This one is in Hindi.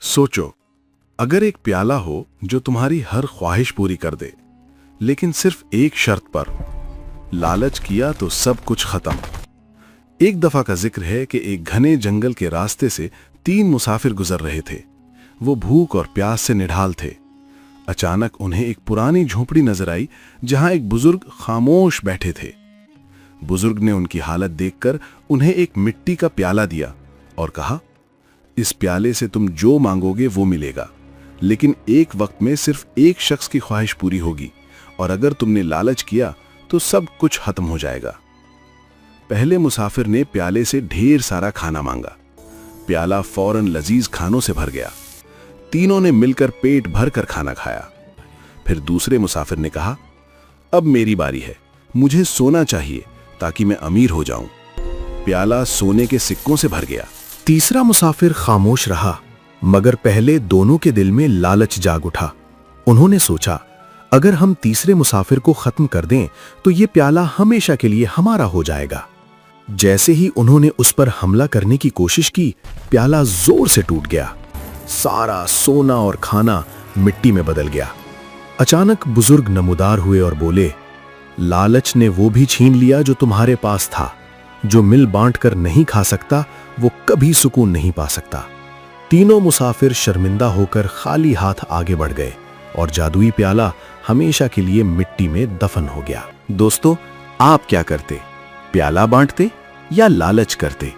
सोचो, अगर एक प्याला हो जो तुम्हारी हर ख्वाहिश पूरी कर दे, लेकिन सिर्फ एक शर्त पर। लालच किया तो सब कुछ खत्म। एक दफा का जिक्र है कि एक घने जंगल के रास्ते से 3 मुसाफिर गुजर रहे थे। वो भूख और प्यास से निढाल थे। अचानक उन्हें एक पुरानी झोपड़ी नजर आई जहां एक बुजुर्ग खामोश बैठे थे। बुजुर्ग ने उनकी हालत देखकर उन्हें एक मिट्टी का प्याला दिया और कहा, इस प्याले से तुम जो मांगोगे वो मिलेगा, लेकिन एक वक्त में सिर्फ एक शख्स की ख्वाहिश पूरी होगी, और अगर तुमने लालच किया तो सब कुछ खत्म हो जाएगा। पहले मुसाफिर ने प्याले से ढेर सारा खाना मांगा। प्याला फौरन लजीज खानों से भर गया। तीनों ने मिलकर पेट भर कर खाना खाया। फिर दूसरे मुसाफिर ने कहा, अब मेरी बारी है, मुझे सोना चाहिए ताकि मैं अमीर हो जाऊं। प्याला सोने के सिक्कों से भर गया। तीसरा मुसाफिर खामोश रहा, मगर पहले दोनों के दिल में लालच जाग उठा। उन्होंने सोचा, अगर हम तीसरे मुसाफिर को खत्म कर दें तो ये प्याला हमेशा के लिए हमारा हो जाएगा। जैसे ही उन्होंने उस पर हमला करने की कोशिश की, प्याला जोर से टूट गया। सारा सोना और खाना मिट्टी में बदल गया। अचानक बुजुर्ग नमूदार हुए और बोले, लालच ने वो भी छीन लिया जो तुम्हारे पास था। जो मिल बांट कर नहीं खा सकता, वो कभी सुकून नहीं पा सकता। तीनों मुसाफिर शर्मिंदा होकर खाली हाथ आगे बढ़ गए और जादुई प्याला हमेशा के लिए मिट्टी में दफन हो गया। दोस्तों, आप क्या करते? प्याला बांटते या लालच करते?